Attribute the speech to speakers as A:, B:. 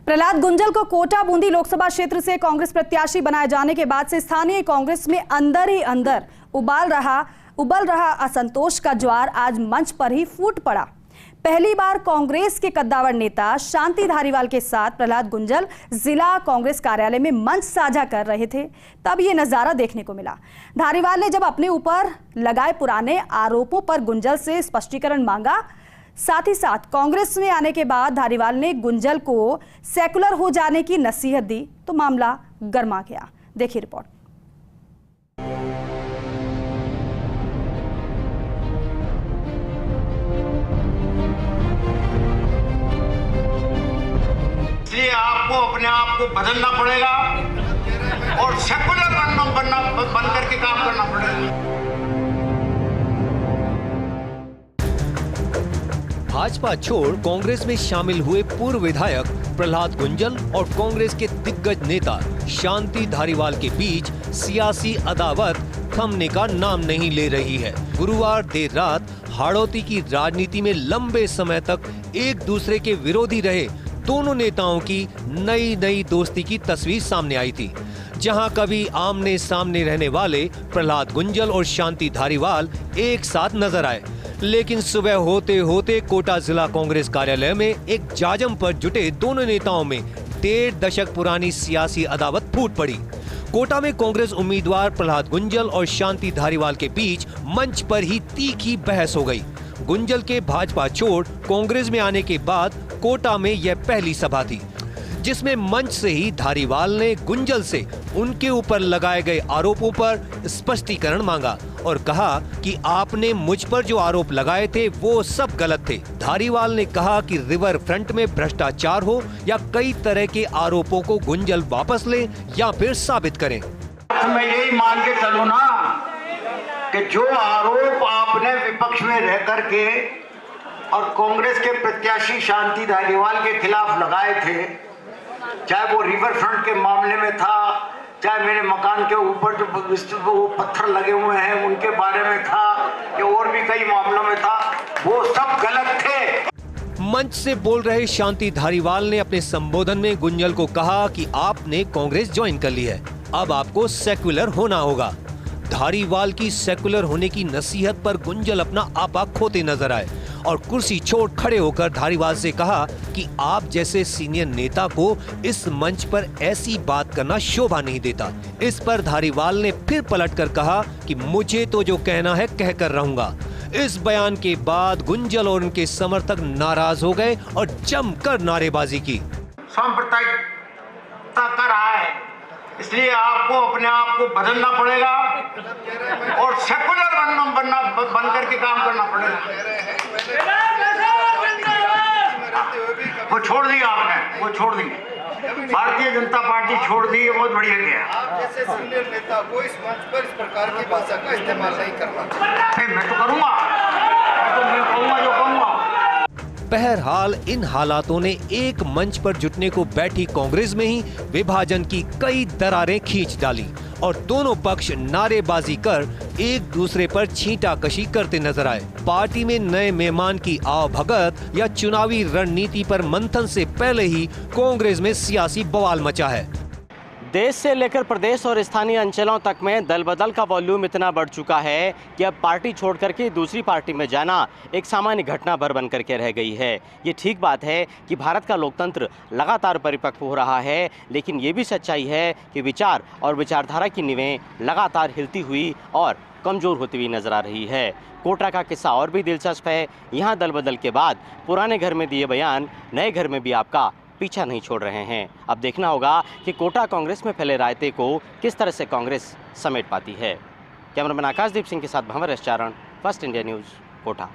A: प्रहलाद गुंजल को कोटा बूंदी लोकसभा क्षेत्र से कांग्रेस प्रत्याशी बनाए जाने के बाद से स्थानीय कांग्रेस में अंदर ही अंदर उबल रहा असंतोष का ज्वार आज मंच पर ही फूट पड़ा। पहली बार कांग्रेस के कद्दावर नेता शांति धारीवाल के साथ प्रहलाद गुंजल जिला कांग्रेस कार्यालय में मंच साझा कर रहे थे, तब ये नजारा देखने को मिला। धारीवाल ने जब अपने ऊपर लगाए पुराने आरोपों पर गुंजल से स्पष्टीकरण मांगा, साथ ही साथ कांग्रेस में आने के बाद धारीवाल ने गुंजल को सेकुलर हो जाने की नसीहत दी तो मामला गर्मा गया। देखिए रिपोर्ट।
B: इसलिए आपको अपने आप को बदलना पड़ेगा और सेकुलर बन करके काम करना पड़ेगा।
C: भाजपा छोड़ कांग्रेस में शामिल हुए पूर्व विधायक प्रहलाद गुंजल और कांग्रेस के दिग्गज नेता शांति धारीवाल के बीच सियासी अदावत थमने का नाम नहीं ले रही है। गुरुवार देर रात हाड़ौती की राजनीति में लंबे समय तक एक दूसरे के विरोधी रहे दोनों नेताओं की नई दोस्ती की तस्वीर सामने आई थी, जहां कभी आमने सामने रहने वाले प्रहलाद गुंजल और शांति धारीवाल एक साथ नजर आए, लेकिन सुबह होते होते कोटा जिला कांग्रेस कार्यालय में एक जाजम पर जुटे दोनों नेताओं में 1.5 दशक पुरानी सियासी अदावत फूट पड़ी। कोटा में कांग्रेस उम्मीदवार प्रहलाद गुंजल और शांति धारीवाल के बीच मंच पर ही तीखी बहस हो गई। गुंजल के भाजपा छोड़ कांग्रेस में आने के बाद कोटा में यह पहली सभा थी, जिसमें मंच से ही धारीवाल ने गुंजल से उनके ऊपर लगाए गए आरोपों पर स्पष्टीकरण मांगा और कहा कि आपने मुझ पर जो आरोप लगाए थे वो सब गलत थे। धारीवाल ने कहा कि रिवर फ्रंट में भ्रष्टाचार हो या कई तरह के आरोपों को गुंजल वापस ले या फिर साबित करें।
B: मैं यही मान के चलूं ना कि जो आरोप आपने विपक्ष में रह करके और कांग्रेस के प्रत्याशी शांति धारीवाल के खिलाफ लगाए थे, चाहे वो रिवर फ्रंट के मामले में था, चाहे मेरे मकान के ऊपर जो वो पत्थर लगे हुए हैं उनके बारे में था, या और भी कई मामलों में था, वो सब गलत थे।
C: मंच से बोल रहे शांति धारीवाल ने अपने संबोधन में गुंजल को कहा कि आपने कांग्रेस ज्वाइन कर ली है, अब आपको सेक्युलर होना होगा। धारीवाल की सेकुलर होने की नसीहत पर गुंजल अपना आपा खोते नजर आए और कुर्सी छोड़ खड़े होकर धारीवाल से कहा कि आप जैसे सीनियर नेता को इस मंच पर ऐसी बात करना शोभा नहीं देता। इस पर धारीवाल ने फिर पलटकर कहा कि मुझे तो जो कहना है कहकर रहूंगा। इस बयान के बाद गुंजल और उनके समर्थक नाराज हो गए और जमकर नारेबाजी की।
B: सांप्रदायिकता कर रहा है, इसलिए आपको अपने आप को बदलना पड़ेगा और सेकुलर बन करके काम करना पड़ेगा। वो छोड़ दिया आपने, वो छोड़ दी, भारतीय जनता पार्टी छोड़ दी, बहुत बढ़िया गया।
D: आप जैसे सीनियर नेता को इस मंच पर इस प्रकार की भाषा का इस्तेमाल नहीं करना चाहिए।
B: मैं तो करूंगा, मैं कहूंगा जो कहूंगा।
C: बहरहाल इन हालातों ने एक मंच पर जुटने को बैठी कांग्रेस में ही विभाजन की कई दरारें खींच डाली और दोनों पक्ष नारेबाजी कर एक दूसरे पर छींटाकशी करते नजर आए। पार्टी में नए मेहमान की आवभगत या चुनावी रणनीति पर मंथन से पहले ही कांग्रेस में सियासी बवाल मचा है।
E: देश से लेकर प्रदेश और स्थानीय अंचलों तक में दल बदल का वॉल्यूम इतना बढ़ चुका है कि अब पार्टी छोड़ करके दूसरी पार्टी में जाना एक सामान्य घटना भर बन करके रह गई है। ये ठीक बात है कि भारत का लोकतंत्र लगातार परिपक्व हो रहा है, लेकिन ये भी सच्चाई है कि विचार और विचारधारा की नींवें लगातार हिलती हुई और कमज़ोर होती हुई नजर आ रही है। कोटा का किस्सा और भी दिलचस्प है। यहाँ दल बदल के बाद पुराने घर में दिए बयान नए घर में भी आपका पीछा नहीं छोड़ रहे हैं। अब देखना होगा कि कोटा कांग्रेस में फैले रायते को किस तरह से कांग्रेस समेट पाती है। कैमरामैन आकाशदीप सिंह के साथ भंवर एस चारण, फर्स्ट इंडिया न्यूज़, कोटा।